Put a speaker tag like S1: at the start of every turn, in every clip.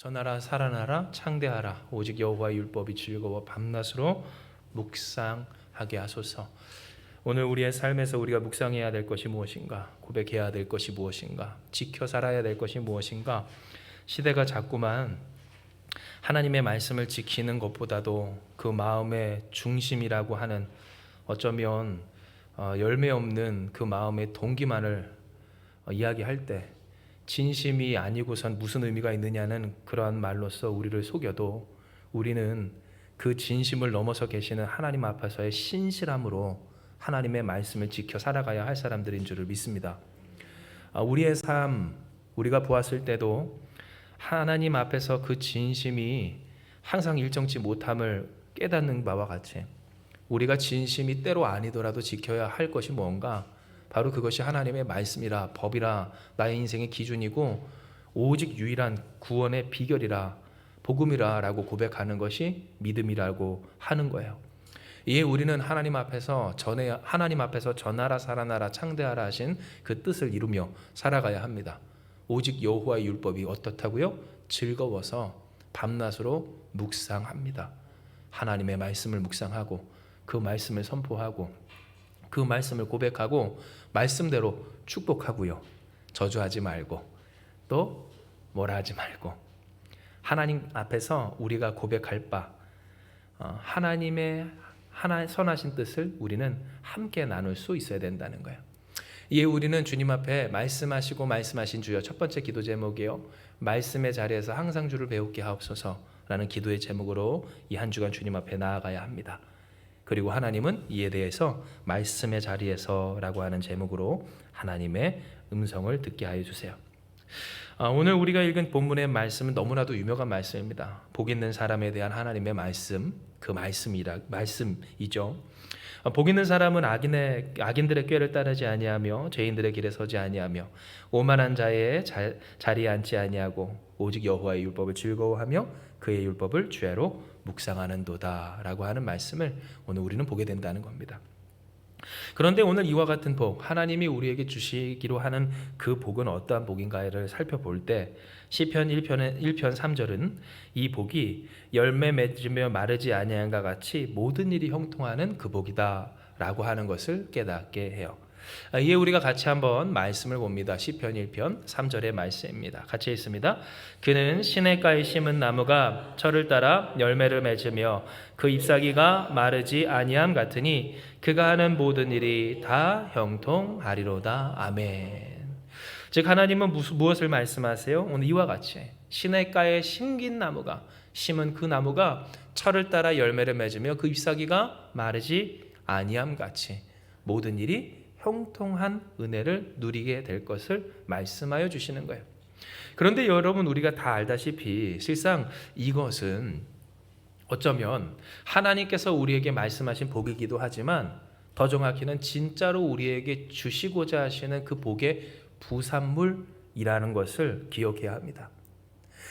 S1: 전하라 살아나라 창대하라 오직 여호와의 율법이 즐거워 밤낮으로 묵상하게 하소서. 오늘 우리의 삶에서 우리가 묵상해야 될 것이 무엇인가? 고백해야 될 것이 무엇인가? 지켜 살아야 될 것이 무엇인가? 시대가 자꾸만 하나님의 말씀을 지키는 것보다도 그 마음의 중심이라고 하는 어쩌면 열매 없는 그 마음의 동기만을 이야기할 때 진심이 아니고선 무슨 의미가 있느냐는 그러한 말로써 우리를 속여도 우리는 그 진심을 넘어서 계시는 하나님 앞에서의 신실함으로 하나님의 말씀을 지켜 살아가야 할 사람들인 줄을 믿습니다. 우리의 삶, 우리가 보았을 때도 하나님 앞에서 그 진심이 항상 일정치 못함을 깨닫는 바와 같이 우리가 진심이 때로 아니더라도 지켜야 할 것이 뭔가, 바로 그것이 하나님의 말씀이라, 법이라, 나의 인생의 기준이고 오직 유일한 구원의 비결이라, 복음이라 라고 고백하는 것이 믿음이라고 하는 거예요. 이에 우리는 하나님 앞에서 전하라 살아나라 창대하라 하신 그 뜻을 이루며 살아가야 합니다. 오직 여호와의 율법이 어떻다고요? 즐거워서 밤낮으로 묵상합니다. 하나님의 말씀을 묵상하고 그 말씀을 선포하고 그 말씀을 고백하고 말씀대로 축복하고요. 저주하지 말고 또 뭐라 하지 말고 하나님 앞에서 우리가 고백할 바 하나님의 선하신 뜻을 우리는 함께 나눌 수 있어야 된다는 거예요. 이에 우리는 주님 앞에 말씀하시고 말씀하신 주여, 첫 번째 기도 제목이요, 말씀의 자리에서 항상 주를 배우게 하옵소서라는 기도의 제목으로 이 한 주간 주님 앞에 나아가야 합니다. 그리고 하나님은 이에 대해서 말씀의 자리에서라고 하는 제목으로 하나님의 음성을 듣게 하여 주세요. 오늘 우리가 읽은 본문의 말씀은 너무나도 유명한 말씀입니다. 복 있는 사람에 대한 하나님의 말씀, 그 말씀이죠. 복 있는 사람은 악인들의 꾀를 따르지 아니하며 죄인들의 길에 서지 아니하며 오만한 자의 자리에 앉지 아니하고 오직 여호와의 율법을 즐거워하며 그의 율법을 주야로 묵상하는도다 라고 하는 말씀을 오늘 우리는 보게 된다는 겁니다. 그런데 오늘 이와 같은 복, 하나님이 우리에게 주시기로 하는 그 복은 어떠한 복인가를 살펴볼 때 시편 1편 3절은 이 복이 열매 맺으며 마르지 아니함과 같이 모든 일이 형통하는 그 복이다 라고 하는 것을 깨닫게 해요. 이에 우리가 같이 한번 말씀을 봅니다. 시편 1편 3절의 말씀입니다. 같이 읽습니다. 그는 시냇가에 심은 나무가 철을 따라 열매를 맺으며 그 잎사귀가 마르지 아니함 같으니 그가 하는 모든 일이 다 형통하리로다. 아멘. 즉 하나님은 무엇을 말씀하세요? 오늘 이와 같이 시냇가에 심긴 나무가, 심은 그 나무가 철을 따라 열매를 맺으며 그 잎사귀가 마르지 아니함 같이 모든 일이 형통한 은혜를 누리게 될 것을 말씀하여 주시는 거예요. 그런데 여러분, 우리가 다 알다시피 실상 이것은 어쩌면 하나님께서 우리에게 말씀하신 복이기도 하지만 더 정확히는 진짜로 우리에게 주시고자 하시는 그 복의 부산물이라는 것을 기억해야 합니다.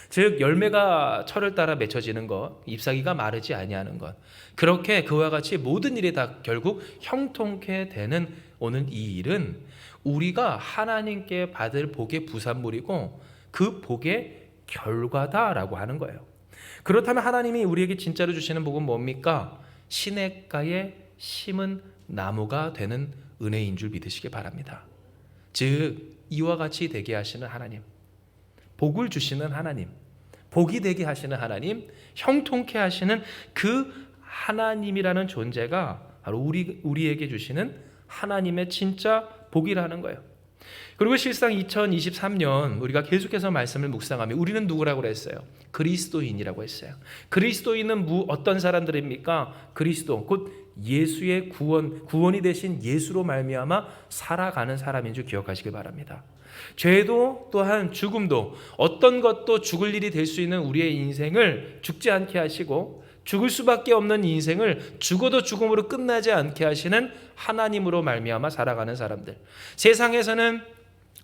S1: 즉 열매가 철을 따라 맺혀지는 것, 잎사귀가 마르지 아니하는 것, 그렇게 그와 같이 모든 일이 다 결국 형통케 되는 오늘 이 일은 우리가 하나님께 받을 복의 부산물이고 그 복의 결과다라고 하는 거예요. 그렇다면 하나님이 우리에게 진짜로 주시는 복은 뭡니까? 시냇가에 심은 나무가 되는 은혜인 줄 믿으시기 바랍니다. 즉 이와 같이 되게 하시는 하나님, 복을 주시는 하나님, 복이 되게 하시는 하나님, 형통케 하시는 그 하나님이라는 존재가 바로 우리에게 주시는 하나님의 진짜 복이라는 거예요. 그리고 실상 2023년 우리가 계속해서 말씀을 묵상하며 우리는 누구라고 그랬어요? 그리스도인이라고 했어요. 그리스도인은 어떤 사람들입니까? 그리스도 곧 예수의 구원이 되신 예수로 말미암아 살아가는 사람인 줄 기억하시기 바랍니다. 죄도 또한 죽음도 어떤 것도 죽을 일이 될 수 있는 우리의 인생을 죽지 않게 하시고 죽을 수밖에 없는 인생을 죽어도 죽음으로 끝나지 않게 하시는 하나님으로 말미암아 살아가는 사람들. 세상에서는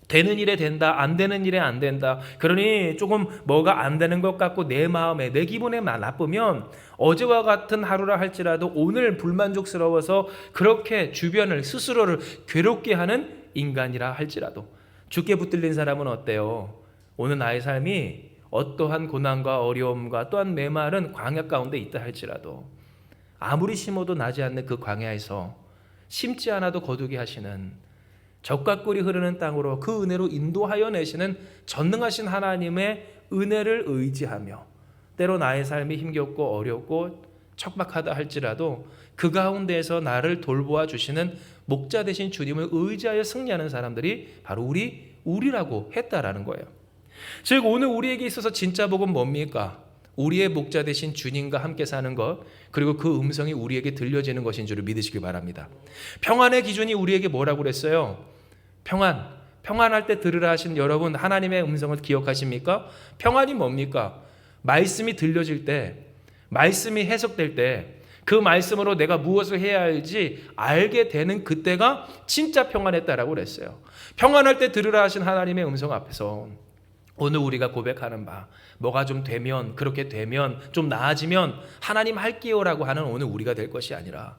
S1: 되는 일에 된다, 안 되는 일에 안 된다. 그러니 조금 뭐가 안 되는 것 같고 내 마음에, 내 기분에 나쁘면 어제와 같은 하루라 할지라도 오늘 불만족스러워서 그렇게 주변을, 스스로를 괴롭게 하는 인간이라 할지라도 죽게 붙들린 사람은 어때요? 오늘 나의 삶이 어떠한 고난과 어려움과 또한 메마른 광야 가운데 있다 할지라도 아무리 심어도 나지 않는 그 광야에서 심지 않아도 거두게 하시는 젖과 꿀이 흐르는 땅으로 그 은혜로 인도하여 내시는 전능하신 하나님의 은혜를 의지하며 때로 나의 삶이 힘겹고 어렵고 척박하다 할지라도 그 가운데에서 나를 돌보아 주시는 목자 되신 주님을 의지하여 승리하는 사람들이 바로 우리라고 했다라는 거예요. 즉 오늘 우리에게 있어서 진짜 복은 뭡니까? 우리의 목자 되신 주님과 함께 사는 것, 그리고 그 음성이 우리에게 들려지는 것인 줄을 믿으시길 바랍니다. 평안의 기준이 우리에게 뭐라고 그랬어요? 평안할 때 들으라 하신 여러분, 하나님의 음성을 기억하십니까? 평안이 뭡니까? 말씀이 들려질 때, 말씀이 해석될 때 그 말씀으로 내가 무엇을 해야 할지 알게 되는 그때가 진짜 평안했다라고 그랬어요. 평안할 때 들으라 하신 하나님의 음성 앞에서 오늘 우리가 고백하는 바, 뭐가 좀 되면, 그렇게 되면, 좀 나아지면 하나님 할게요라고 하는 오늘 우리가 될 것이 아니라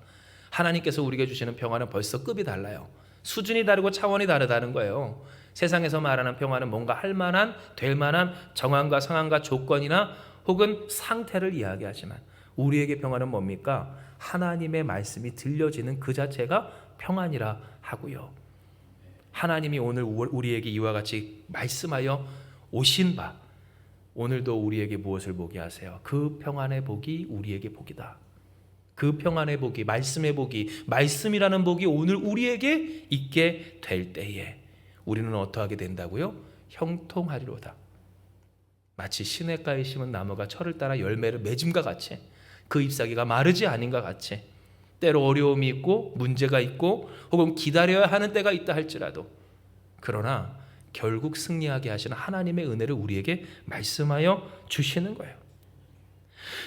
S1: 하나님께서 우리에게 주시는 평안은 벌써 급이 달라요. 수준이 다르고 차원이 다르다는 거예요. 세상에서 말하는 평안은 뭔가 할 만한, 될 만한 정황과 상황과 조건이나 혹은 상태를 이야기하지만 우리에게 평안은 뭡니까? 하나님의 말씀이 들려지는 그 자체가 평안이라 하고요. 하나님이 오늘 우리에게 이와 같이 말씀하여 오신 바, 오늘도 우리에게 무엇을 보게 하세요? 그 평안의 복이 우리에게 복이다. 그 평안의 복이, 말씀의 복이, 말씀이라는 복이 오늘 우리에게 있게 될 때에 우리는 어떠하게 된다고요? 형통하리로다. 마치 시냇가에 심은 나무가 철을 따라 열매를 맺음과 같이, 그 잎사귀가 마르지 않은과 같이, 때로 어려움이 있고 문제가 있고 혹은 기다려야 하는 때가 있다 할지라도, 그러나 결국 승리하게 하시는 하나님의 은혜를 우리에게 말씀하여 주시는 거예요.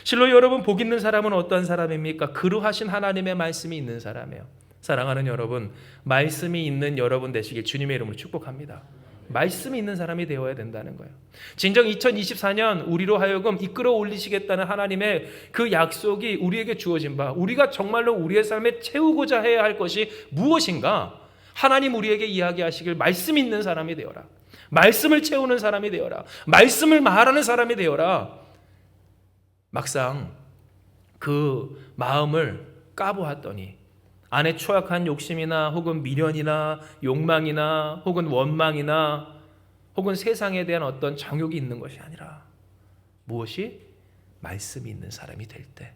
S1: 실로 여러분, 복 있는 사람은 어떤 사람입니까? 그러하신 하나님의 말씀이 있는 사람이에요. 사랑하는 여러분, 말씀이 있는 여러분 되시길 주님의 이름으로 축복합니다. 말씀이 있는 사람이 되어야 된다는 거예요. 진정 2024년 우리로 하여금 이끌어 올리시겠다는 하나님의 그 약속이 우리에게 주어진 바, 우리가 정말로 우리의 삶에 채우고자 해야 할 것이 무엇인가? 하나님 우리에게 이야기하시길 말씀 있는 사람이 되어라. 말씀을 채우는 사람이 되어라. 말씀을 말하는 사람이 되어라. 막상 그 마음을 까보았더니 안에 추악한 욕심이나 혹은 미련이나 욕망이나 혹은 원망이나 혹은 세상에 대한 어떤 정욕이 있는 것이 아니라 무엇이? 말씀이 있는 사람이 될 때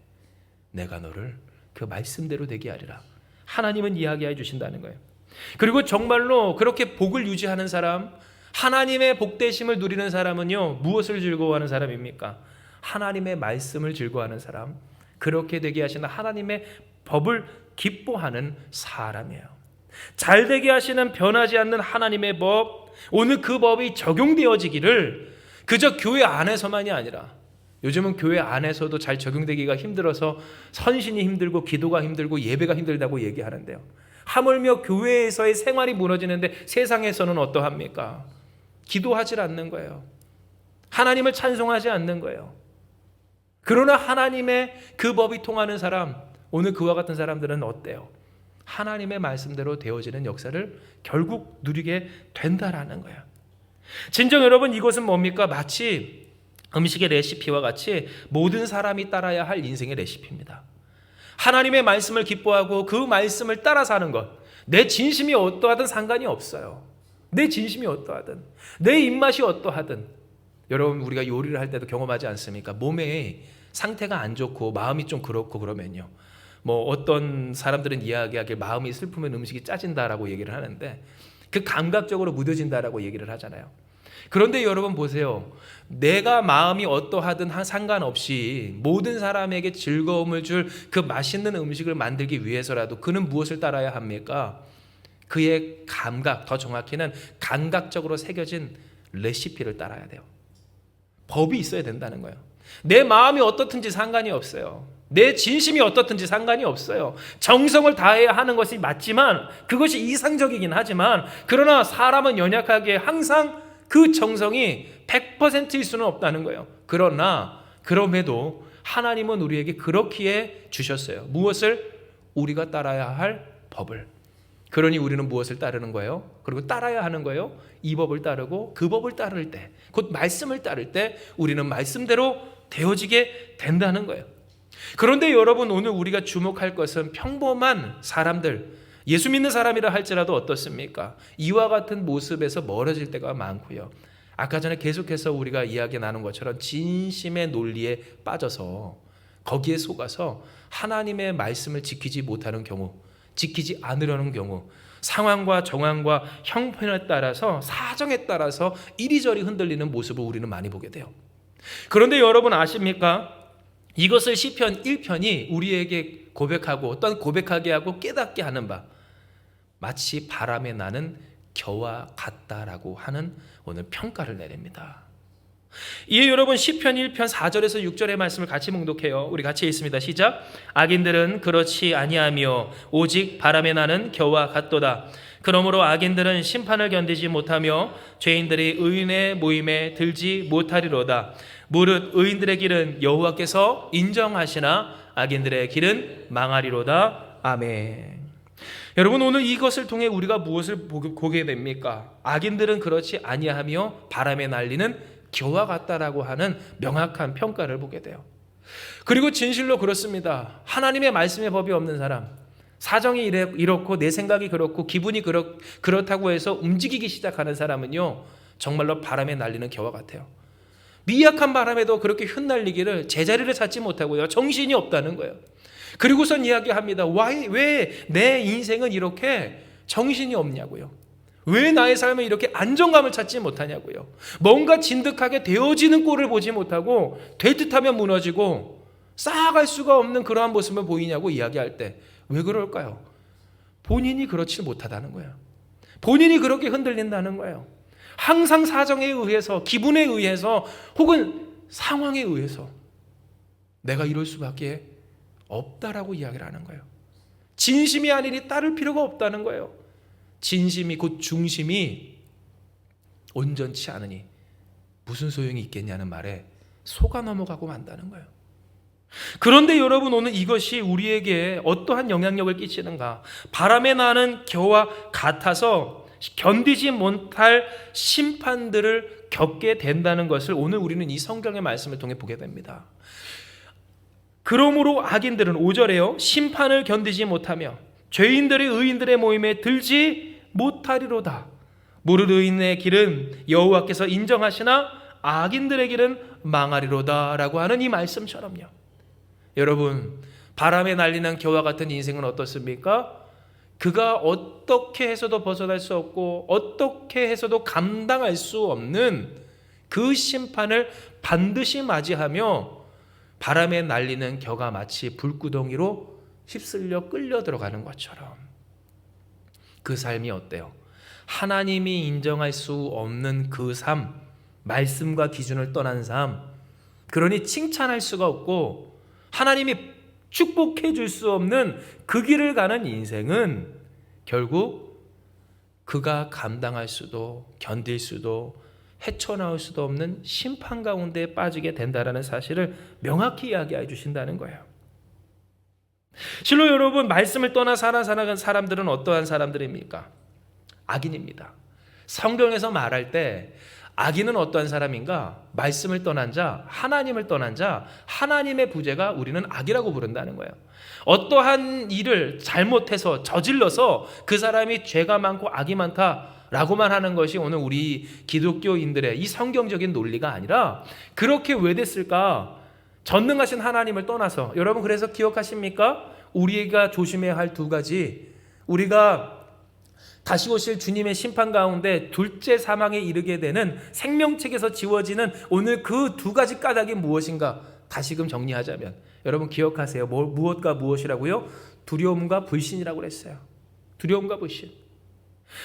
S1: 내가 너를 그 말씀대로 되게 하리라. 하나님은 이야기해 주신다는 거예요. 그리고 정말로 그렇게 복을 유지하는 사람, 하나님의 복되심을 누리는 사람은요, 무엇을 즐거워하는 사람입니까? 하나님의 말씀을 즐거워하는 사람, 그렇게 되게 하시는 하나님의 법을 기뻐하는 사람이에요. 잘되게 하시는 변하지 않는 하나님의 법, 오늘 그 법이 적용되어지기를 그저 교회 안에서만이 아니라, 요즘은 교회 안에서도 잘 적용되기가 힘들어서 선신이 힘들고 기도가 힘들고 예배가 힘들다고 얘기하는데요. 하물며 교회에서의 생활이 무너지는데 세상에서는 어떠합니까? 기도하지 않는 거예요. 하나님을 찬송하지 않는 거예요. 그러나 하나님의 그 법이 통하는 사람, 오늘 그와 같은 사람들은 어때요? 하나님의 말씀대로 되어지는 역사를 결국 누리게 된다라는 거예요. 진정 여러분, 이것은 뭡니까? 마치 음식의 레시피와 같이 모든 사람이 따라야 할 인생의 레시피입니다. 하나님의 말씀을 기뻐하고 그 말씀을 따라 사는 것, 내 진심이 어떠하든 상관이 없어요. 내 진심이 어떠하든, 내 입맛이 어떠하든. 여러분, 우리가 요리를 할 때도 경험하지 않습니까? 몸에 상태가 안 좋고 마음이 좀 그렇고 그러면요, 어떤 사람들은 이야기하길 마음이 슬프면 음식이 짜진다라고 얘기를 하는데 그 감각적으로 무뎌진다라고 얘기를 하잖아요. 그런데 여러분 보세요. 내가 마음이 어떠하든 상관없이 모든 사람에게 즐거움을 줄 그 맛있는 음식을 만들기 위해서라도 그는 무엇을 따라야 합니까? 그의 감각, 더 정확히는 감각적으로 새겨진 레시피를 따라야 돼요. 법이 있어야 된다는 거예요. 내 마음이 어떻든지 상관이 없어요. 내 진심이 어떻든지 상관이 없어요. 정성을 다해야 하는 것이 맞지만, 그것이 이상적이긴 하지만, 그러나 사람은 연약하게 항상 그 정성이 100%일 수는 없다는 거예요. 그럼에도 하나님은 우리에게 그렇기에 주셨어요. 무엇을? 우리가 따라야 할 법을. 그러니 우리는 무엇을 따르는 거예요? 그리고 따라야 하는 거예요? 이 법을 따르고 그 법을 따를 때, 곧 말씀을 따를 때 우리는 말씀대로 되어지게 된다는 거예요. 그런데 여러분, 오늘 우리가 주목할 것은 평범한 사람들, 예수 믿는 사람이라 할지라도 어떻습니까? 이와 같은 모습에서 멀어질 때가 많고요. 아까 전에 계속해서 우리가 이야기 나눈 것처럼 진심의 논리에 빠져서 거기에 속아서 하나님의 말씀을 지키지 못하는 경우, 지키지 않으려는 경우, 상황과 정황과 형편에 따라서, 사정에 따라서 이리저리 흔들리는 모습을 우리는 많이 보게 돼요. 그런데 여러분 아십니까? 이것을 시편 1편이 우리에게 고백하고, 어떤 고백하게 하고 깨닫게 하는 바, 마치 바람에 나는 겨와 같다라고 하는 오늘 평가를 내립니다. 이에 여러분, 시편 1편 4절에서 6절의 말씀을 같이 묵독해요. 우리 같이 읽습니다. 시작. 악인들은 그렇지 아니하며 오직 바람에 나는 겨와 같도다. 그러므로 악인들은 심판을 견디지 못하며 죄인들이 의인의 모임에 들지 못하리로다. 무릇 의인들의 길은 여호와께서 인정하시나 악인들의 길은 망하리로다. 아멘. 여러분, 오늘 이것을 통해 우리가 무엇을 보게 됩니까? 악인들은 그렇지 아니하며 바람에 날리는 겨와 같다라고 하는 명확한 평가를 보게 돼요. 그리고 진실로 그렇습니다. 하나님의 말씀의 법이 없는 사람, 사정이 이렇고 내 생각이 그렇고 기분이 그렇다고 해서 움직이기 시작하는 사람은요, 정말로 바람에 날리는 겨와 같아요. 미약한 바람에도 그렇게 흩날리기를 제자리를 찾지 못하고요, 정신이 없다는 거예요. 그리고선 이야기합니다. 왜 내 인생은 이렇게 정신이 없냐고요. 왜 나의 삶은 이렇게 안정감을 찾지 못하냐고요. 뭔가 진득하게 되어지는 꼴을 보지 못하고 될 듯하면 무너지고 쌓아갈 수가 없는 그러한 모습을 보이냐고 이야기할 때 왜 그럴까요? 본인이 그렇지 못하다는 거예요. 본인이 그렇게 흔들린다는 거예요. 항상 사정에 의해서, 기분에 의해서, 혹은 상황에 의해서 내가 이럴 수밖에 없다라고 이야기를 하는 거예요. 진심이 아니니 따를 필요가 없다는 거예요. 진심이 곧 중심이 온전치 않으니 무슨 소용이 있겠냐는 말에 속아 넘어가고 만다는 거예요. 그런데 여러분, 오늘 이것이 우리에게 어떠한 영향력을 끼치는가? 바람에 나는 겨와 같아서 견디지 못할 심판들을 겪게 된다는 것을 오늘 우리는 이 성경의 말씀을 통해 보게 됩니다. 그러므로 악인들은 5절에요, 심판을 견디지 못하며 죄인들이 의인들의 모임에 들지 못하리로다. 무릇 의인의 길은 여호와께서 인정하시나 악인들의 길은 망하리로다 라고 하는 이 말씀처럼요. 여러분, 바람에 날리는 겨와 같은 인생은 어떻습니까? 그가 어떻게 해서도 벗어날 수 없고 어떻게 해서도 감당할 수 없는 그 심판을 반드시 맞이하며 바람에 날리는 겨가 마치 불구덩이로 휩쓸려 끌려 들어가는 것처럼 그 삶이 어때요? 하나님이 인정할 수 없는 그 삶, 말씀과 기준을 떠난 삶, 그러니 칭찬할 수가 없고 하나님이 축복해 줄 수 없는 그 길을 가는 인생은 결국 그가 감당할 수도 견딜 수도 헤쳐나올 수도 없는 심판 가운데 빠지게 된다는 사실을 명확히 이야기해 주신다는 거예요. 실로 여러분, 말씀을 떠나 살아가는 사람들은 어떠한 사람들입니까? 악인입니다. 성경에서 말할 때 악인은 어떠한 사람인가? 말씀을 떠난 자, 하나님을 떠난 자, 하나님의 부재가 우리는 악이라고 부른다는 거예요. 어떠한 일을 잘못해서 저질러서 그 사람이 죄가 많고 악이 많다라고만 하는 것이 오늘 우리 기독교인들의 이 성경적인 논리가 아니라, 그렇게 왜 됐을까? 전능하신 하나님을 떠나서, 여러분 그래서 기억하십니까? 우리가 조심해야 할 두 가지, 우리가 다시 오실 주님의 심판 가운데 둘째 사망에 이르게 되는 생명책에서 지워지는 오늘 그 두 가지 까닭이 무엇인가 다시금 정리하자면, 여러분 기억하세요. 무엇과 무엇이라고요? 두려움과 불신이라고 그랬어요. 두려움과 불신.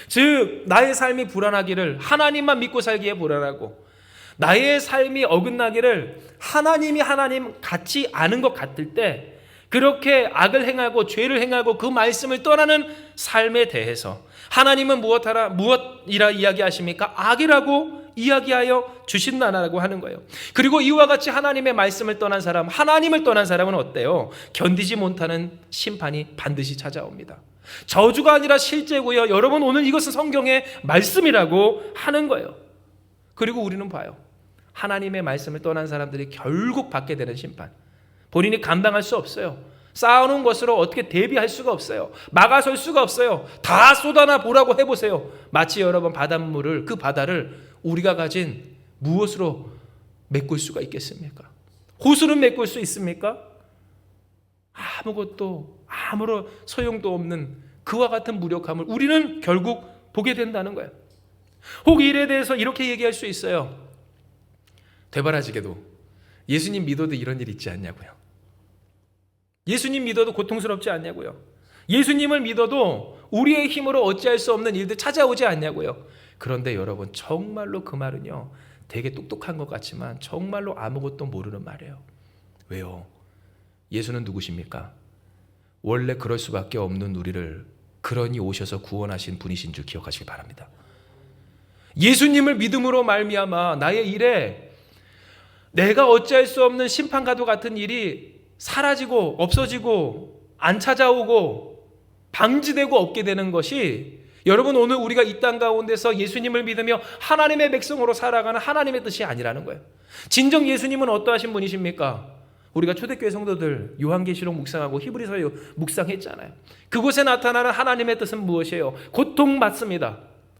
S1: 즉 나의 삶이 불안하기를 하나님만 믿고 살기에 불안하고, 나의 삶이 어긋나기를 하나님이 하나님 같지 않은 것 같을 때, 그렇게 악을 행하고 죄를 행하고 그 말씀을 떠나는 삶에 대해서 하나님은 무엇이라 이야기하십니까? 악이라고 이야기하여 주신다라고 하는 거예요. 그리고 이와 같이 하나님의 말씀을 떠난 사람, 하나님을 떠난 사람은 어때요? 견디지 못하는 심판이 반드시 찾아옵니다. 저주가 아니라 실제고요. 여러분, 오늘 이것은 성경의 말씀이라고 하는 거예요. 그리고 우리는 봐요. 하나님의 말씀을 떠난 사람들이 결국 받게 되는 심판. 본인이 감당할 수 없어요. 쌓아놓은 것으로 어떻게 대비할 수가 없어요. 막아설 수가 없어요. 다 쏟아나 보라고 해보세요. 마치 여러분 바닷물을, 그 바다를 우리가 가진 무엇으로 메꿀 수가 있겠습니까? 호수는 메꿀 수 있습니까? 아무것도 아무런 소용도 없는 그와 같은 무력함을 우리는 결국 보게 된다는 거예요. 혹 일에 대해서 이렇게 얘기할 수 있어요. 되바라지게도 예수님 믿어도 이런 일 있지 않냐고요. 예수님 믿어도 고통스럽지 않냐고요. 예수님을 믿어도 우리의 힘으로 어찌할 수 없는 일들 찾아오지 않냐고요. 그런데 여러분, 정말로 그 말은요, 되게 똑똑한 것 같지만 정말로 아무것도 모르는 말이에요. 왜요? 예수는 누구십니까? 원래 그럴 수밖에 없는 우리를 그러니 오셔서 구원하신 분이신 줄 기억하시기 바랍니다. 예수님을 믿음으로 말미암아 나의 일에 내가 어찌할 수 없는 심판과도 같은 일이 사라지고 없어지고 안 찾아오고 방지되고 없게 되는 것이, 여러분, 오늘 우리가 이 땅 가운데서 예수님을 믿으며 하나님의 백성으로 살아가는 하나님의 뜻이 아니라는 거예요. 진정 예수님은 어떠하신 분이십니까? 우리가 초대교회 성도들 요한계시록 묵상하고 히브리서 묵상했잖아요. 그곳에 나타나는 하나님의 뜻은 무엇이에요? 고통받습니다.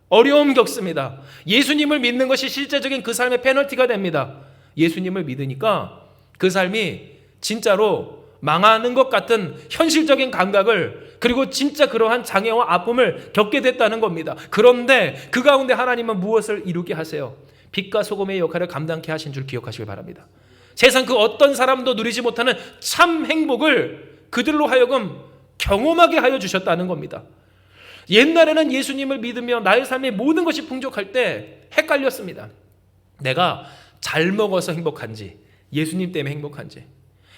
S1: 어려움 겪습니다. 예수님을 믿는 것이 실제적인 그 삶의 페널티가 됩니다. 예수님을 믿으니까 그 삶이 진짜로 망하는 것 같은 현실적인 감각을, 그리고 진짜 그러한 장애와 아픔을 겪게 됐다는 겁니다. 그런데 그 가운데 하나님은 무엇을 이루게 하세요? 빛과 소금의 역할을 감당케 하신 줄 기억하시길 바랍니다. 세상 그 어떤 사람도 누리지 못하는 참 행복을 그들로 하여금 경험하게 하여 주셨다는 겁니다. 옛날에는 예수님을 믿으며 나의 삶의 모든 것이 풍족할 때 헷갈렸습니다. 내가 잘 먹어서 행복한지, 예수님 때문에 행복한지,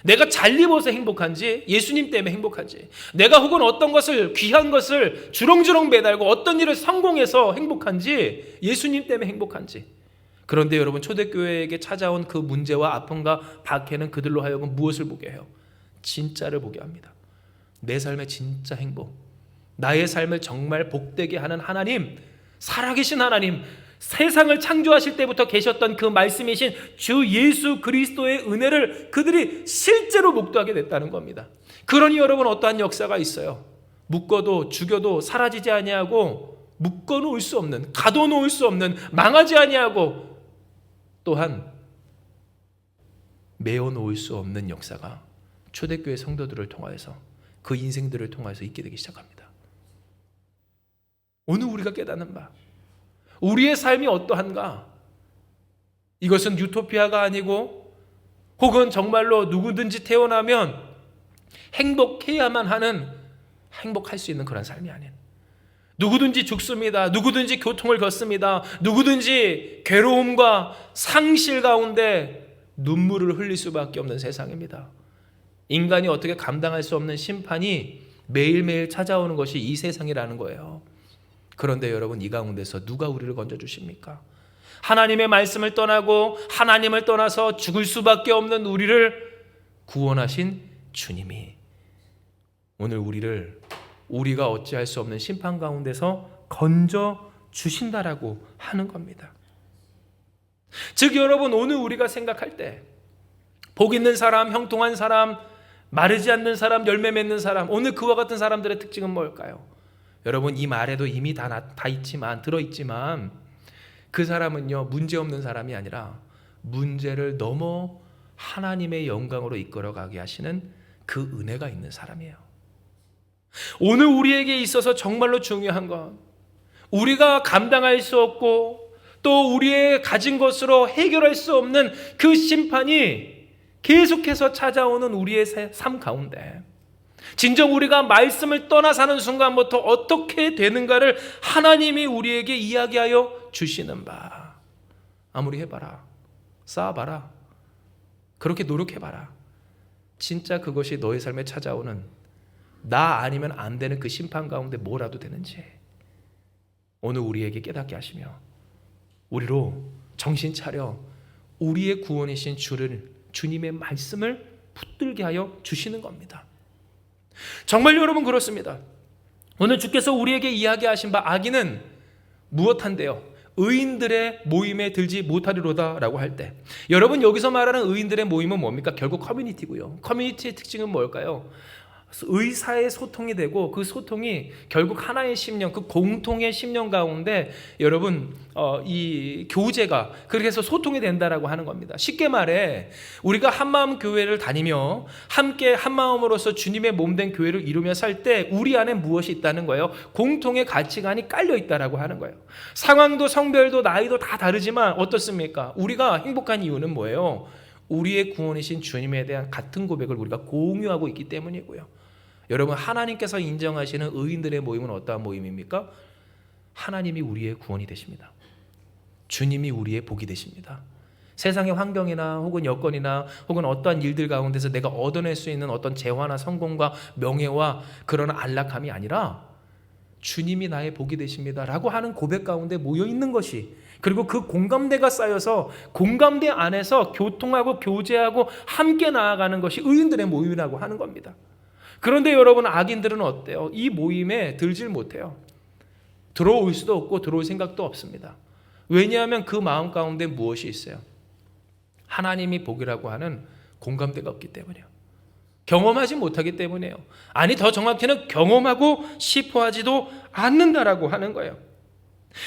S1: 내가 잘 입어서 행복한지, 예수님 때문에 행복한지, 내가 혹은 어떤 것을, 귀한 것을 주렁주렁 매달고 어떤 일을 성공해서 행복한지, 예수님 때문에 행복한지. 그런데 여러분, 초대교회에게 찾아온 그 문제와 아픔과 박해는 그들로 하여금 무엇을 보게 해요? 진짜를 보게 합니다. 내 삶의 진짜 행복, 나의 삶을 정말 복되게 하는 하나님, 살아계신 하나님, 세상을 창조하실 때부터 계셨던 그 말씀이신 주 예수 그리스도의 은혜를 그들이 실제로 목도하게 됐다는 겁니다. 그러니 여러분, 어떠한 역사가 있어요? 묶어도 죽여도 사라지지 아니하고, 묶어놓을 수 없는, 가둬놓을 수 없는, 망하지 아니하고, 또한 메어놓을 수 없는 역사가 초대교회 성도들을 통하여서, 그 인생들을 통해서 있게 되기 시작합니다. 오늘 우리가 깨닫는 바, 우리의 삶이 어떠한가? 이것은 유토피아가 아니고, 혹은 정말로 누구든지 태어나면 행복해야만 하는, 행복할 수 있는 그런 삶이 아닌, 누구든지 죽습니다. 누구든지 고통을 겪습니다. 누구든지 괴로움과 상실 가운데 눈물을 흘릴 수밖에 없는 세상입니다. 인간이 어떻게 감당할 수 없는 심판이 매일매일 찾아오는 것이 이 세상이라는 거예요. 그런데 여러분, 이 가운데서 누가 우리를 건져주십니까? 하나님의 말씀을 떠나고 하나님을 떠나서 죽을 수밖에 없는 우리를 구원하신 주님이 오늘 우리가 어찌할 수 없는 심판 가운데서 건져주신다라고 하는 겁니다. 즉 여러분, 오늘 우리가 생각할 때 복 있는 사람, 형통한 사람, 마르지 않는 사람, 열매 맺는 사람, 오늘 그와 같은 사람들의 특징은 뭘까요? 여러분, 이 말에도 이미 다 있지만, 들어있지만, 그 사람은요, 문제없는 사람이 아니라 문제를 넘어 하나님의 영광으로 이끌어가게 하시는 그 은혜가 있는 사람이에요. 오늘 우리에게 있어서 정말로 중요한 건, 우리가 감당할 수 없고 또 우리의 가진 것으로 해결할 수 없는 그 심판이 계속해서 찾아오는 우리의 삶 가운데, 진정 우리가 말씀을 떠나 사는 순간부터 어떻게 되는가를 하나님이 우리에게 이야기하여 주시는 바, 아무리 해봐라, 쌓아봐라, 그렇게 노력해봐라, 진짜 그것이 너의 삶에 찾아오는, 나 아니면 안 되는 그 심판 가운데 뭐라도 되는지 오늘 우리에게 깨닫게 하시며 우리로 정신 차려 우리의 구원이신 주님의 말씀을 붙들게 하여 주시는 겁니다. 정말 여러분 그렇습니다. 오늘 주께서 우리에게 이야기하신 바 악인은 무엇한데요? 의인들의 모임에 들지 못하리로다 라고 할 때, 여러분 여기서 말하는 의인들의 모임은 뭡니까? 결국 커뮤니티고요. 커뮤니티의 특징은 뭘까요? 의사의 소통이 되고 그 소통이 결국 하나의 심령, 그 공통의 심령 가운데 여러분 이 교제가 그렇게 해서 소통이 된다라고 하는 겁니다. 쉽게 말해 우리가 한마음 교회를 다니며 함께 한마음으로서 주님의 몸된 교회를 이루며 살 때 우리 안에 무엇이 있다는 거예요? 공통의 가치관이 깔려 있다라고 하는 거예요. 상황도 성별도 나이도 다 다르지만 어떻습니까? 우리가 행복한 이유는 뭐예요? 우리의 구원이신 주님에 대한 같은 고백을 우리가 공유하고 있기 때문이고요. 여러분 하나님께서 인정하시는 의인들의 모임은 어떠한 모임입니까? 하나님이 우리의 구원이 되십니다. 주님이 우리의 복이 되십니다. 세상의 환경이나 혹은 여건이나 혹은 어떠한 일들 가운데서 내가 얻어낼 수 있는 어떤 재화나 성공과 명예와 그런 안락함이 아니라 주님이 나의 복이 되십니다 라고 하는 고백 가운데 모여 있는 것이, 그리고 그 공감대가 쌓여서 공감대 안에서 교통하고 교제하고 함께 나아가는 것이 의인들의 모임이라고 하는 겁니다. 그런데 여러분 악인들은 어때요? 이 모임에 들질 못해요. 들어올 수도 없고 들어올 생각도 없습니다. 왜냐하면 그 마음 가운데 무엇이 있어요? 하나님이 복이라고 하는 공감대가 없기 때문이에요. 경험하지 못하기 때문이에요. 아니 더 정확히는 경험하고 싶어 하지도 않는다라고 하는 거예요.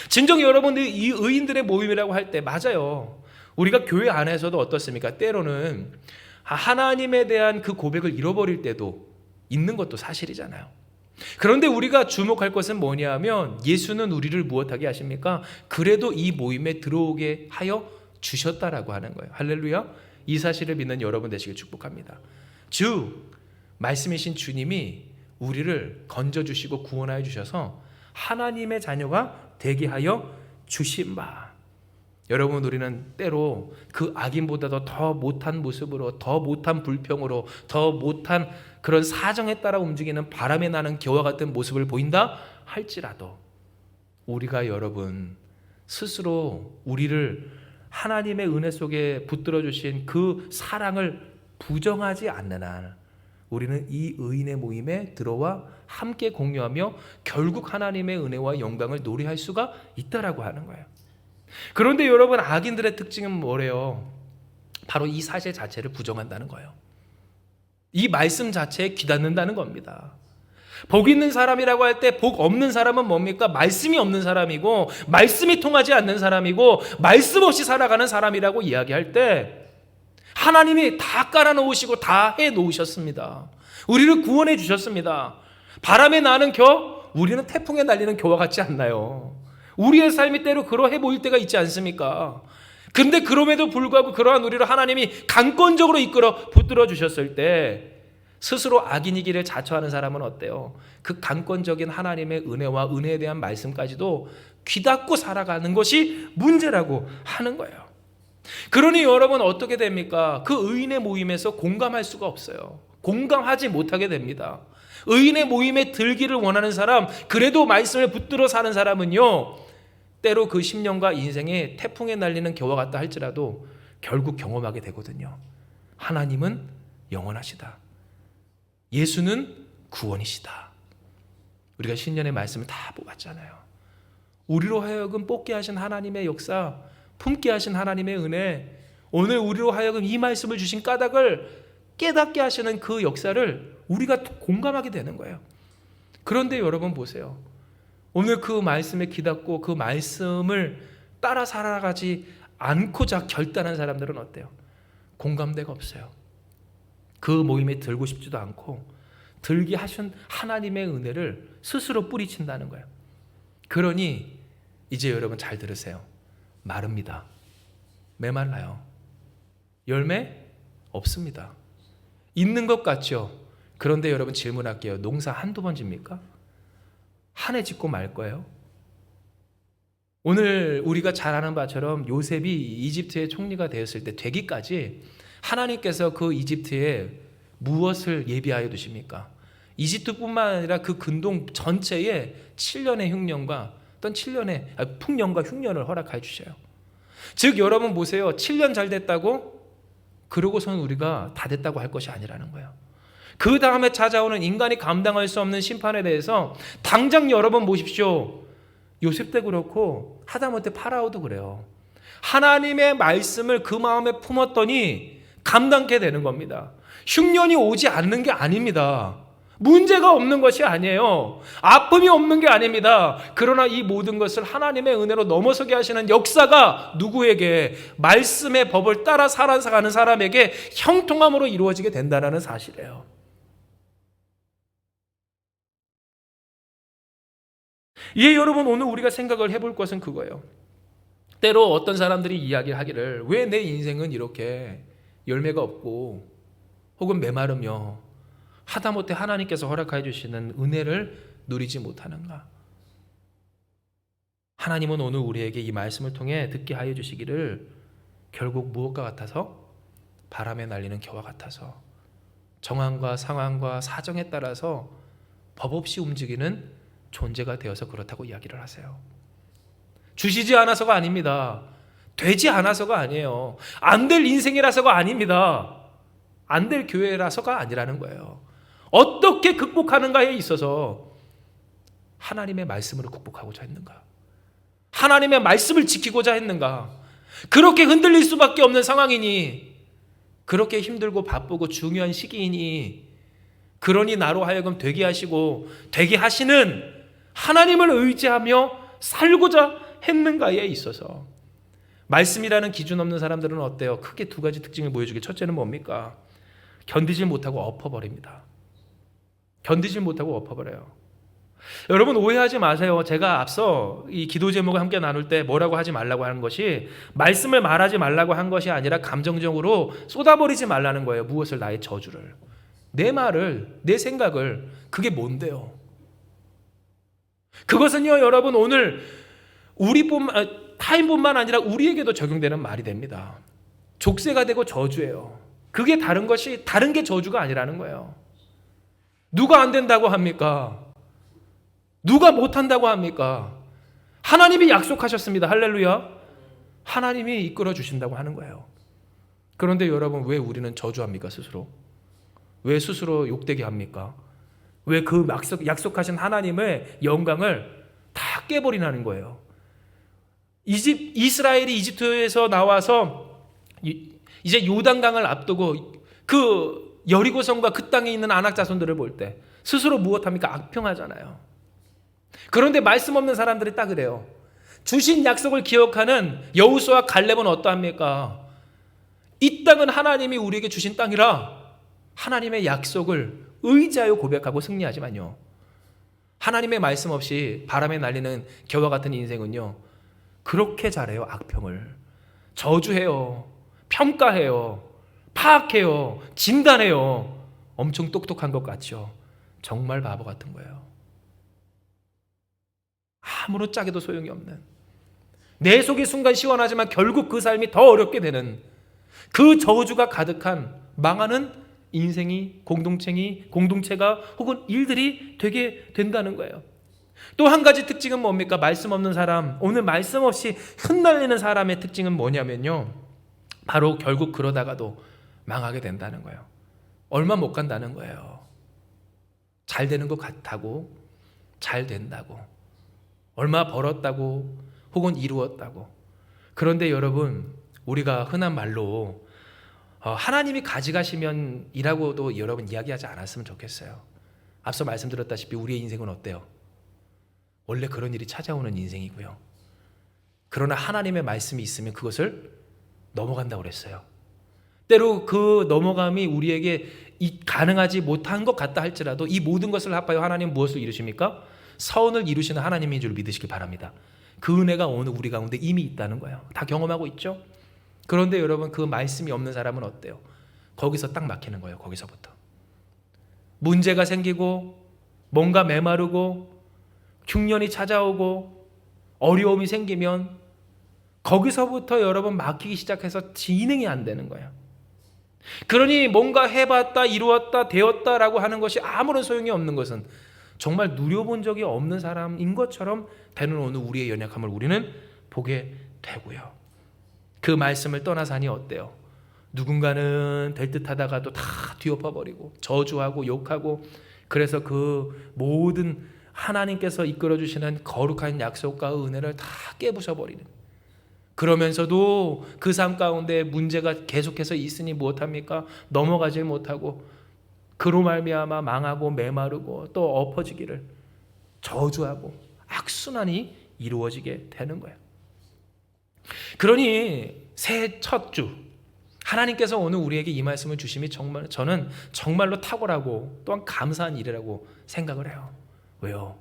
S1: 진정 여러분 이 의인들의 모임이라고 할 때 맞아요. 우리가 교회 안에서도 어떻습니까? 때로는 하나님에 대한 그 고백을 잃어버릴 때도 있는 것도 사실이잖아요. 그런데 우리가 주목할 것은 뭐냐면 예수는 우리를 무엇하게 하십니까? 그래도 이 모임에 들어오게 하여 주셨다라고 하는 거예요. 할렐루야. 이 사실을 믿는 여러분 되시길 축복합니다. 주 말씀이신 주님이 우리를 건져주시고 구원하여 주셔서 하나님의 자녀가 되게 하여 주신 바, 여러분 우리는 때로 그 악인보다도 더 못한 모습으로, 더 못한 불평으로, 더 못한 그런 사정에 따라 움직이는 바람에 나는 겨와 같은 모습을 보인다 할지라도 우리가 여러분 스스로 우리를 하나님의 은혜 속에 붙들어 주신 그 사랑을 부정하지 않는 한 우리는 이 의인의 모임에 들어와 함께 공유하며 결국 하나님의 은혜와 영광을 노래할 수가 있다라고 하는 거예요. 그런데 여러분 악인들의 특징은 뭐래요? 바로 이 사실 자체를 부정한다는 거예요. 이 말씀 자체에 귀닫는다는 겁니다. 복 있는 사람이라고 할 때 복 없는 사람은 뭡니까? 말씀이 없는 사람이고 말씀이 통하지 않는 사람이고 말씀 없이 살아가는 사람이라고 이야기할 때 하나님이 다 깔아놓으시고 다 해놓으셨습니다. 우리를 구원해 주셨습니다. 바람에 나는 겨, 우리는 태풍에 날리는 겨와 같지 않나요? 우리의 삶이 때로 그러해 보일 때가 있지 않습니까? 근데 그럼에도 불구하고 그러한 우리를 하나님이 강권적으로 이끌어 붙들어 주셨을 때 스스로 악인이기를 자처하는 사람은 어때요? 그 강권적인 하나님의 은혜와 은혜에 대한 말씀까지도 귀닫고 살아가는 것이 문제라고 하는 거예요. 그러니 여러분 어떻게 됩니까? 그 의인의 모임에서 공감할 수가 없어요. 공감하지 못하게 됩니다. 의인의 모임에 들기를 원하는 사람, 그래도 말씀을 붙들어 사는 사람은요, 때로 그 10년과 인생에 태풍에 날리는 겨와 같다 할지라도 결국 경험하게 되거든요. 하나님은 영원하시다. 예수는 구원이시다. 우리가 신년의 말씀을 다 뽑았잖아요. 우리로 하여금 뽑게 하신 하나님의 역사, 품게 하신 하나님의 은혜, 오늘 우리로 하여금 이 말씀을 주신 까닭을 깨닫게 하시는 그 역사를 우리가 공감하게 되는 거예요. 그런데 여러분 보세요. 오늘 그 말씀에 귀닫고 그 말씀을 따라 살아가지 않고자 결단한 사람들은 어때요? 공감대가 없어요. 그 모임에 들고 싶지도 않고 들게 하신 하나님의 은혜를 스스로 뿌리친다는 거예요. 그러니 이제 여러분 잘 들으세요. 마릅니다. 메말라요. 열매 없습니다. 있는 것 같죠? 그런데 여러분 질문할게요. 농사 한두 번 집니까? 한 해 짓고 말 거예요? 오늘 우리가 잘 아는 바처럼 요셉이 이집트의 총리가 되었을 때 되기까지 하나님께서 그 이집트에 무엇을 예비하여 두십니까? 이집트뿐만 아니라 그 근동 전체에 7년의 흉년과 어떤 7년의 풍년과 흉년을 허락해 주셔요. 즉 여러분 보세요. 7년 잘 됐다고 그러고선 우리가 다 됐다고 할 것이 아니라는 거예요. 그 다음에 찾아오는 인간이 감당할 수 없는 심판에 대해서 당장 여러분 보십시오. 요셉도 그렇고 하다못해 파라오도 그래요. 하나님의 말씀을 그 마음에 품었더니 감당케 되는 겁니다. 흉년이 오지 않는 게 아닙니다. 문제가 없는 것이 아니에요. 아픔이 없는 게 아닙니다. 그러나 이 모든 것을 하나님의 은혜로 넘어서게 하시는 역사가 누구에게 말씀의 법을 따라 살아가는 사람에게 형통함으로 이루어지게 된다는 사실이에요. 예, 여러분 오늘 우리가 생각을 해볼 것은 그거예요. 때로 어떤 사람들이 이야기를 하기를 왜 내 인생은 이렇게 열매가 없고 혹은 메마르며 하다못해 하나님께서 허락해 주시는 은혜를 누리지 못하는가? 하나님은 오늘 우리에게 이 말씀을 통해 듣게 하여 주시기를 결국 무엇과 같아서? 바람에 날리는 겨와 같아서 정황과 상황과 사정에 따라서 법 없이 움직이는 존재가 되어서 그렇다고 이야기를 하세요. 주시지 않아서가 아닙니다. 되지 않아서가 아니에요. 안 될 인생이라서가 아닙니다. 안 될 교회라서가 아니라는 거예요. 어떻게 극복하는가에 있어서 하나님의 말씀으로 극복하고자 했는가? 하나님의 말씀을 지키고자 했는가? 그렇게 흔들릴 수밖에 없는 상황이니, 그렇게 힘들고 바쁘고 중요한 시기이니, 그러니 나로 하여금 되게 하시고 되게 하시는 하나님을 의지하며 살고자 했는가에 있어서 말씀이라는 기준 없는 사람들은 어때요? 크게 두 가지 특징을 보여주게. 첫째는 뭡니까? 견디질 못하고 엎어버립니다. 견디질 못하고 엎어버려요. 여러분 오해하지 마세요. 제가 앞서 이 기도 제목을 함께 나눌 때 뭐라고 하지 말라고 하는 것이 말씀을 말하지 말라고 한 것이 아니라 감정적으로 쏟아버리지 말라는 거예요. 무엇을? 나의 저주를. 내 말을, 내 생각을. 그게 뭔데요? 그것은요 여러분 오늘 타인뿐만 아니라 우리에게도 적용되는 말이 됩니다. 족쇄가 되고 저주예요. 그게 다른 게 저주가 아니라는 거예요. 누가 안 된다고 합니까? 누가 못한다고 합니까? 하나님이 약속하셨습니다. 할렐루야. 하나님이 이끌어 주신다고 하는 거예요. 그런데 여러분 왜 우리는 저주합니까? 스스로? 왜 스스로 욕되게 합니까? 왜 그 약속하신 하나님의 영광을 다 깨버리는 거예요. 이스라엘이 이집트에서 나와서 이제 요단강을 앞두고 그 여리고성과 그 땅에 있는 아낙 자손들을 볼 때 스스로 무엇합니까? 악평하잖아요. 그런데 말씀 없는 사람들이 딱 그래요. 주신 약속을 기억하는 여호수아와 갈렙은 어떠합니까? 이 땅은 하나님이 우리에게 주신 땅이라 하나님의 약속을 의지하여 고백하고 승리하지만요, 하나님의 말씀 없이 바람에 날리는 겨와 같은 인생은요 그렇게 잘해요. 악평을 저주해요, 평가해요, 파악해요, 진단해요. 엄청 똑똑한 것 같죠? 정말 바보 같은 거예요. 아무런 짝에도 소용이 없는, 내 속이 순간 시원하지만 결국 그 삶이 더 어렵게 되는 그 저주가 가득한 망하는 인생이, 공동체가 혹은 일들이 되게 된다는 거예요. 또 한 가지 특징은 뭡니까? 말씀 없는 사람, 오늘 말씀 없이 흩날리는 사람의 특징은 뭐냐면요, 바로 결국 그러다가도 망하게 된다는 거예요. 얼마 못 간다는 거예요. 잘 되는 것 같다고, 잘 된다고, 얼마 벌었다고 혹은 이루었다고. 그런데 여러분 우리가 흔한 말로 하나님이 가져가시면 이라고도 여러분 이야기하지 않았으면 좋겠어요. 앞서 말씀드렸다시피 우리의 인생은 어때요? 원래 그런 일이 찾아오는 인생이고요. 그러나 하나님의 말씀이 있으면 그것을 넘어간다고 그랬어요. 때로 그 넘어감이 우리에게 가능하지 못한 것 같다 할지라도 이 모든 것을 합하여 하나님은 무엇을 이루십니까? 선을 이루시는 하나님인 줄 믿으시길 바랍니다. 그 은혜가 오늘 우리 가운데 이미 있다는 거예요. 다 경험하고 있죠? 그런데 여러분 그 말씀이 없는 사람은 어때요? 거기서 딱 막히는 거예요. 거기서부터 문제가 생기고 뭔가 메마르고 흉년이 찾아오고 어려움이 생기면 거기서부터 여러분 막히기 시작해서 진행이 안 되는 거예요. 그러니 뭔가 해봤다, 이루었다, 되었다라고 하는 것이 아무런 소용이 없는 것은 정말 누려본 적이 없는 사람인 것처럼 되는 오늘 우리의 연약함을 우리는 보게 되고요. 그 말씀을 떠나사니 어때요? 누군가는 될 듯 하다가도 다 뒤엎어버리고 저주하고 욕하고, 그래서 그 모든 하나님께서 이끌어주시는 거룩한 약속과 은혜를 다 깨부숴버리는, 그러면서도 그 삶 가운데 문제가 계속해서 있으니 무엇합니까? 넘어가질 못하고 그로 말미암아 망하고 메마르고 또 엎어지기를 저주하고 악순환이 이루어지게 되는 거예요. 그러니 새해 첫 주 하나님께서 오늘 우리에게 이 말씀을 주심이 저는 정말로 탁월하고 또한 감사한 일이라고 생각을 해요. 왜요?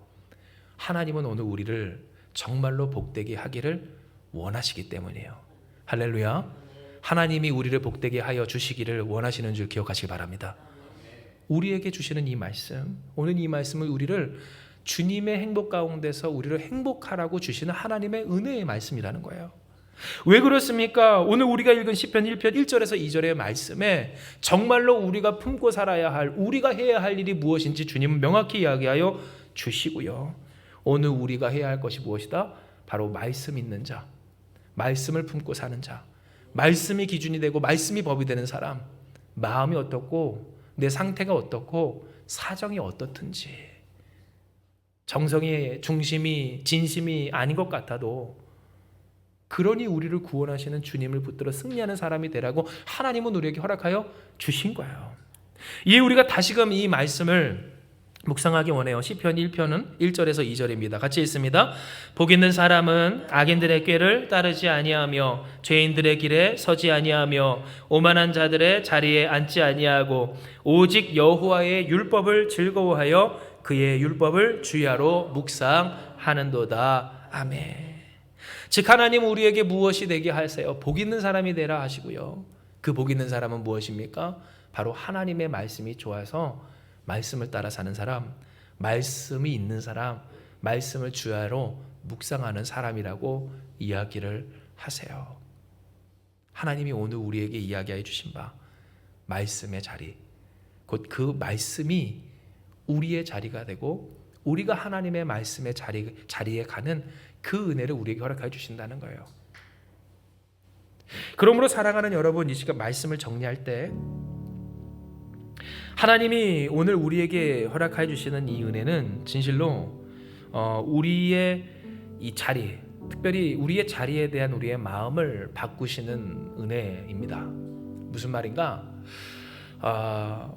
S1: 하나님은 오늘 우리를 정말로 복되게 하기를 원하시기 때문이에요. 할렐루야. 하나님이 우리를 복되게 하여 주시기를 원하시는 줄 기억하시기 바랍니다. 우리에게 주시는 이 말씀, 오늘 이 말씀을 우리를 주님의 행복 가운데서 우리를 행복하라고 주시는 하나님의 은혜의 말씀이라는 거예요. 왜 그렇습니까? 오늘 우리가 읽은 시편 1편 1절에서 2절의 말씀에 정말로 우리가 품고 살아야 할, 우리가 해야 할 일이 무엇인지 주님은 명확히 이야기하여 주시고요. 오늘 우리가 해야 할 것이 무엇이다? 바로 말씀 있는 자, 말씀을 품고 사는 자, 말씀이 기준이 되고 말씀이 법이 되는 사람, 마음이 어떻고 내 상태가 어떻고 사정이 어떻든지, 정성이 중심이 진심이 아닌 것 같아도 그러니 우리를 구원하시는 주님을 붙들어 승리하는 사람이 되라고 하나님은 우리에게 허락하여 주신 거예요. 이에 우리가 다시금 이 말씀을 묵상하기 원해요. 시편 1편은 1절에서 2절입니다. 같이 읽습니다. 복 있는 사람은 악인들의 꾀를 따르지 아니하며 죄인들의 길에 서지 아니하며 오만한 자들의 자리에 앉지 아니하고 오직 여호와의 율법을 즐거워하여 그의 율법을 주야로 묵상하는도다. 아멘. 즉 하나님 우리에게 무엇이 되게 하세요? 복 있는 사람이 되라 하시고요. 그 복 있는 사람은 무엇입니까? 바로 하나님의 말씀이 좋아서 말씀을 따라 사는 사람, 말씀이 있는 사람, 말씀을 주야로 묵상하는 사람이라고 이야기를 하세요. 하나님이 오늘 우리에게 이야기해 주신 바 말씀의 자리, 곧 그 말씀이 우리의 자리가 되고 우리가 하나님의 말씀의 자리에 가는 그 은혜를 우리에게 허락해 주신다는 거예요. 그러므로 사랑하는 여러분, 이 시간 말씀을 정리할 때 하나님이 오늘 우리에게 허락해 주시는 이 은혜는 진실로 우리의 이 자리, 특별히 우리의 자리에 대한 우리의 마음을 바꾸시는 은혜입니다. 무슨 말인가?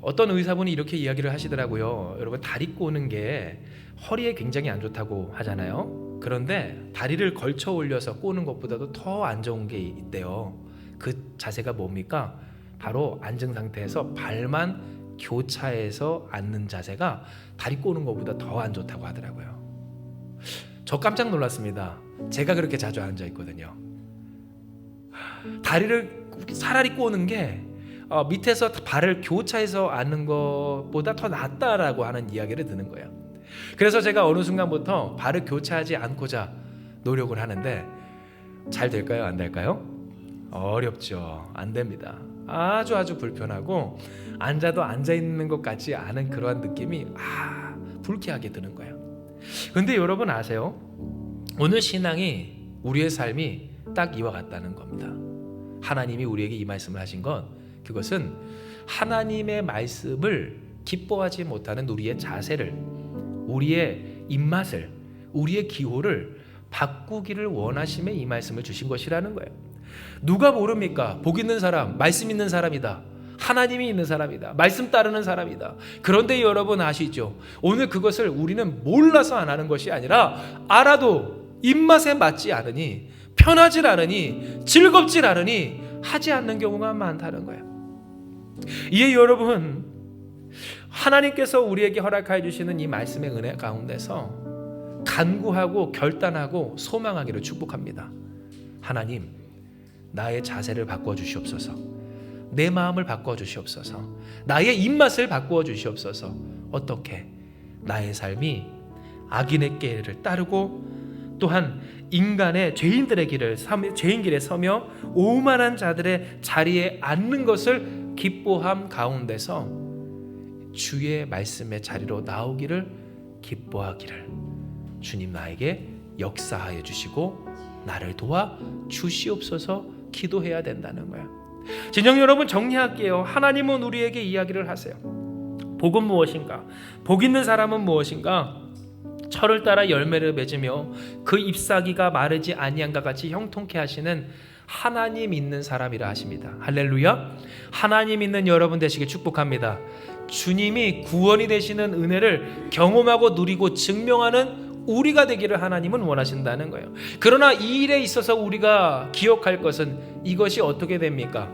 S1: 어떤 의사분이 이렇게 이야기를 하시더라고요. 여러분, 다리 꼬는 게 허리에 굉장히 안 좋다고 하잖아요. 그런데 다리를 걸쳐 올려서 꼬는 것보다도 더 안 좋은 게 있대요. 그 자세가 뭡니까? 바로 앉은 상태에서 발만 교차해서 앉는 자세가 다리 꼬는 것보다 더 안 좋다고 하더라고요. 저 깜짝 놀랐습니다. 제가 그렇게 자주 앉아 있거든요. 다리를 차라리 꼬는 게 밑에서 발을 교차해서 앉는 것보다 더 낫다라고 하는 이야기를 듣는 거예요. 그래서 제가 어느 순간부터 발을 교차하지 않고자 노력을 하는데 잘 될까요? 안 될까요? 어렵죠. 안 됩니다. 아주 불편하고 앉아도 앉아있는 것 같지 않은 그러한 느낌이 불쾌하게 드는 거예요. 그런데 여러분 아세요? 오늘 신앙이, 우리의 삶이 딱 이와 같다는 겁니다. 하나님이 우리에게 이 말씀을 하신 건, 그것은 하나님의 말씀을 기뻐하지 못하는 우리의 자세를, 우리의 입맛을, 우리의 기호를 바꾸기를 원하심에 이 말씀을 주신 것이라는 거예요. 누가 모릅니까? 복 있는 사람, 말씀 있는 사람이다. 하나님이 있는 사람이다. 말씀 따르는 사람이다. 그런데 여러분 아시죠? 오늘 그것을 우리는 몰라서 안 하는 것이 아니라 알아도 입맛에 맞지 않으니, 편하질 않으니, 즐겁질 않으니 하지 않는 경우가 많다는 거예요. 이에 여러분, 하나님께서 우리에게 허락해 주시는 이 말씀의 은혜 가운데서 간구하고 결단하고 소망하기를 축복합니다. 하나님, 나의 자세를 바꾸어 주시옵소서. 내 마음을 바꾸어 주시옵소서. 나의 입맛을 바꾸어 주시옵소서. 어떻게? 나의 삶이 악인의 길을 따르고 또한 인간의 죄인들의 죄인 길에 서며 오만한 자들의 자리에 앉는 것을 기뻐함 가운데서 주의 말씀의 자리로 나오기를 기뻐하기를 주님 나에게 역사하여 주시고 나를 도와 주시옵소서 기도해야 된다는 거예요. 진정 여러분, 정리할게요. 하나님은 우리에게 이야기를 하세요. 복은 무엇인가? 복 있는 사람은 무엇인가? 철을 따라 열매를 맺으며 그 잎사귀가 마르지 아니함과 같이 형통케 하시는 하나님 있는 사람이라 하십니다. 할렐루야. 하나님 있는 여러분 되시길 축복합니다. 주님이 구원이 되시는 은혜를 경험하고 누리고 증명하는 우리가 되기를 하나님은 원하신다는 거예요. 그러나 이 일에 있어서 우리가 기억할 것은 이것이 어떻게 됩니까?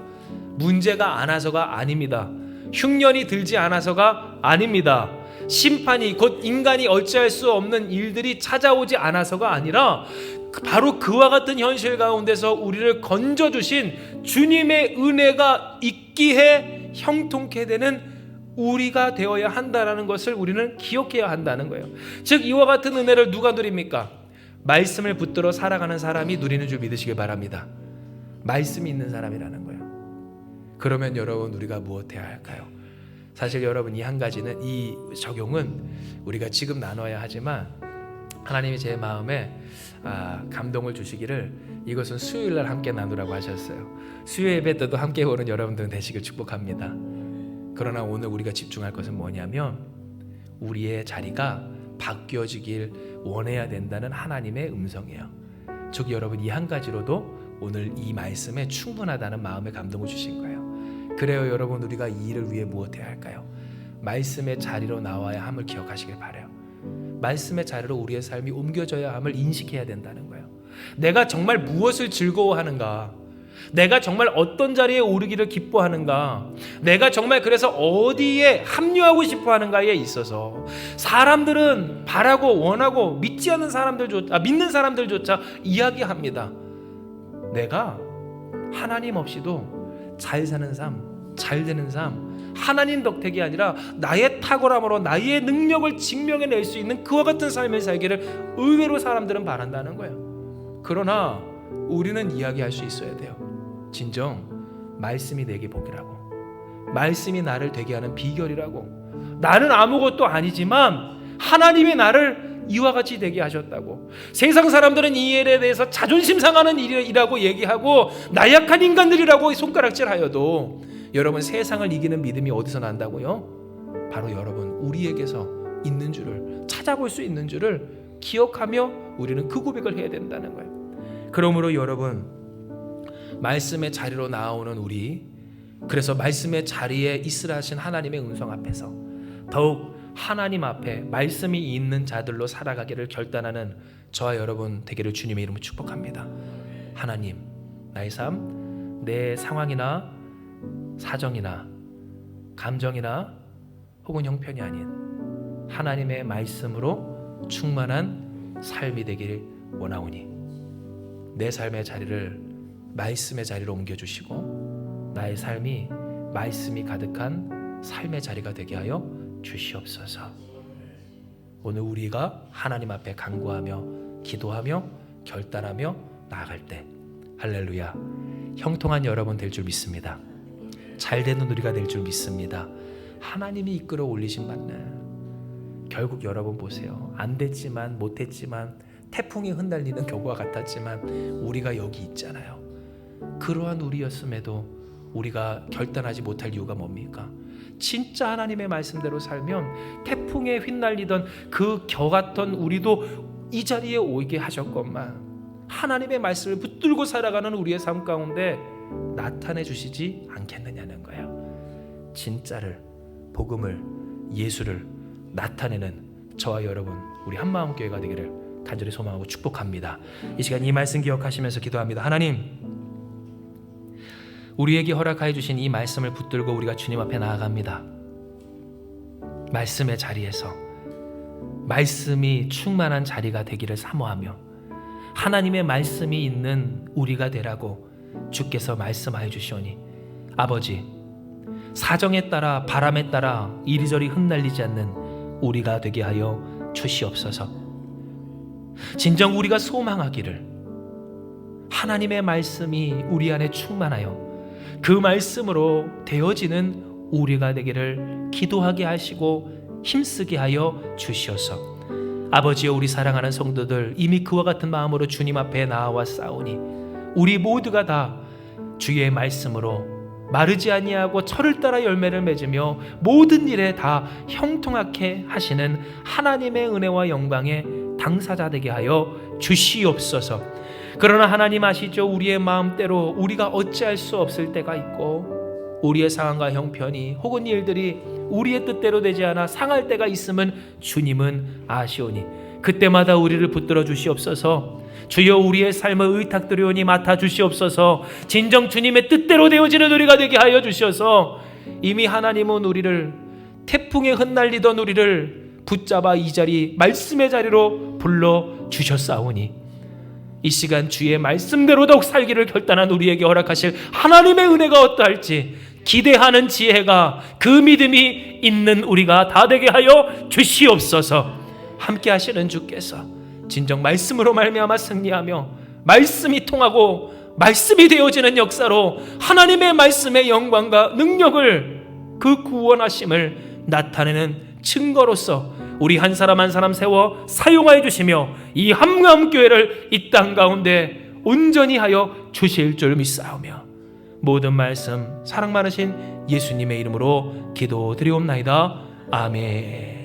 S1: 문제가 안 와서가 아닙니다. 흉년이 들지 않아서가 아닙니다. 심판이 곧 인간이 어찌할 수 없는 일들이 찾아오지 않아서가 아니라 바로 그와 같은 현실 가운데서 우리를 건져주신 주님의 은혜가 있기에 형통케 되는 우리가 되어야 한다는 것을 우리는 기억해야 한다는 거예요. 즉 이와 같은 은혜를 누가 누립니까? 말씀을 붙들어 살아가는 사람이 누리는 줄 믿으시길 바랍니다. 말씀이 있는 사람이라는 거예요. 그러면 여러분, 우리가 무엇해야 할까요? 사실 여러분, 이 한 가지는, 이 적용은 우리가 지금 나눠야 하지만 하나님이 제 마음에 감동을 주시기를 이것은 수요일날 함께 나누라고 하셨어요. 수요 예배 때도 함께 오는 여러분들 되시길 축복합니다. 그러나 오늘 우리가 집중할 것은 뭐냐면 우리의 자리가 바뀌어지길 원해야 된다는 하나님의 음성이에요. 즉 여러분, 이 한 가지로도 오늘 이 말씀에 충분하다는 마음의 감동을 주신 거예요. 그래요 여러분, 우리가 이 일을 위해 무엇해야 할까요? 말씀의 자리로 나와야 함을 기억하시길 바라요. 말씀의 자리로 우리의 삶이 옮겨져야 함을 인식해야 된다는 거예요. 내가 정말 무엇을 즐거워하는가? 내가 정말 어떤 자리에 오르기를 기뻐하는가? 내가 정말 그래서 어디에 합류하고 싶어 하는가에 있어서 사람들은 바라고 원하고 믿지 않는 사람들조차, 믿는 사람들조차 이야기합니다. 내가 하나님 없이도 잘 사는 삶, 잘 되는 삶, 하나님 덕택이 아니라 나의 탁월함으로 나의 능력을 증명해낼 수 있는 그와 같은 삶을 살기를 의외로 사람들은 바란다는 거예요. 그러나 우리는 이야기할 수 있어야 돼요. 진정 말씀이 내게 복이라고, 말씀이 나를 되게 하는 비결이라고, 나는 아무것도 아니지만 하나님이 나를 이와 같이 되게 하셨다고. 세상 사람들은 이 일에 대해서 자존심 상하는 일이라고 얘기하고 나약한 인간들이라고 손가락질하여도 여러분, 세상을 이기는 믿음이 어디서 난다고요? 바로 여러분, 우리에게서 있는 줄을, 찾아볼 수 있는 줄을 기억하며 우리는 그 고백을 해야 된다는 거예요. 그러므로 여러분, 말씀의 자리로 나오는 우리, 그래서 말씀의 자리에 있으라 하신 하나님의 음성 앞에서 더욱 하나님 앞에 말씀이 있는 자들로 살아가기를 결단하는 저와 여러분 되기를 주님의 이름으로 축복합니다. 하나님, 나의 삶, 내 상황이나 사정이나 감정이나 혹은 형편이 아닌 하나님의 말씀으로 충만한 삶이 되기를 원하오니 내 삶의 자리를 말씀의 자리로 옮겨주시고 나의 삶이 말씀이 가득한 삶의 자리가 되게 하여 주시옵소서. 오늘 우리가 하나님 앞에 간구하며 기도하며 결단하며 나아갈 때 할렐루야, 형통한 여러분 될 줄 믿습니다. 잘되는 우리가 될 줄 믿습니다. 하나님이 이끌어 올리신 만나, 결국 여러분 보세요. 안 됐지만 못했지만 태풍에 흩날리는 경우와 같았지만 우리가 여기 있잖아요. 그러한 우리였음에도 우리가 결단하지 못할 이유가 뭡니까? 진짜 하나님의 말씀대로 살면 태풍에 휘날리던 그 겨 같던 우리도 이 자리에 오게 하셨건만 하나님의 말씀을 붙들고 살아가는 우리의 삶 가운데 나타내 주시지 않겠느냐는 거예요. 진짜를, 복음을, 예수를 나타내는 저와 여러분, 우리 한마음교회가 되기를 간절히 소망하고 축복합니다. 이 시간 이 말씀 기억하시면서 기도합니다. 하나님, 우리에게 허락하여 주신 이 말씀을 붙들고 우리가 주님 앞에 나아갑니다. 말씀의 자리에서 말씀이 충만한 자리가 되기를 사모하며 하나님의 말씀이 있는 우리가 되라고 주께서 말씀하여 주시오니 아버지, 사정에 따라 바람에 따라 이리저리 흩날리지 않는 우리가 되게 하여 주시옵소서. 진정 우리가 소망하기를 하나님의 말씀이 우리 안에 충만하여 그 말씀으로 되어지는 우리가 되기를 기도하게 하시고 힘쓰게 하여 주시옵소서. 아버지여, 우리 사랑하는 성도들 이미 그와 같은 마음으로 주님 앞에 나와 싸우니 우리 모두가 다 주의 말씀으로 마르지 아니하고 철을 따라 열매를 맺으며 모든 일에 다 형통하게 하시는 하나님의 은혜와 영광의 당사자 되게 하여 주시옵소서. 그러나 하나님 아시죠? 우리의 마음대로 우리가 어찌할 수 없을 때가 있고, 우리의 상황과 형편이 혹은 일들이 우리의 뜻대로 되지 않아 상할 때가 있으면 주님은 아시오니 그때마다 우리를 붙들어 주시옵소서. 주여, 우리의 삶을 의탁드리오니 맡아 주시옵소서. 진정 주님의 뜻대로 되어지는 우리가 되게 하여 주셔서, 이미 하나님은 우리를, 태풍에 흩날리던 우리를 붙잡아 이 자리, 말씀의 자리로 불러 주셨사오니 이 시간 주의 말씀대로 더욱 살기를 결단한 우리에게 허락하실 하나님의 은혜가 어떠할지 기대하는 지혜가, 그 믿음이 있는 우리가 다 되게 하여 주시옵소서. 함께 하시는 주께서 진정 말씀으로 말미암아 승리하며 말씀이 통하고 말씀이 되어지는 역사로 하나님의 말씀의 영광과 능력을, 그 구원하심을 나타내는 증거로서 우리 한 사람 한 사람 세워 사용하여 주시며 이 함감교회를 이 땅 가운데 온전히 하여 주실 줄 믿사오며 모든 말씀 사랑 많으신 예수님의 이름으로 기도드리옵나이다. 아멘.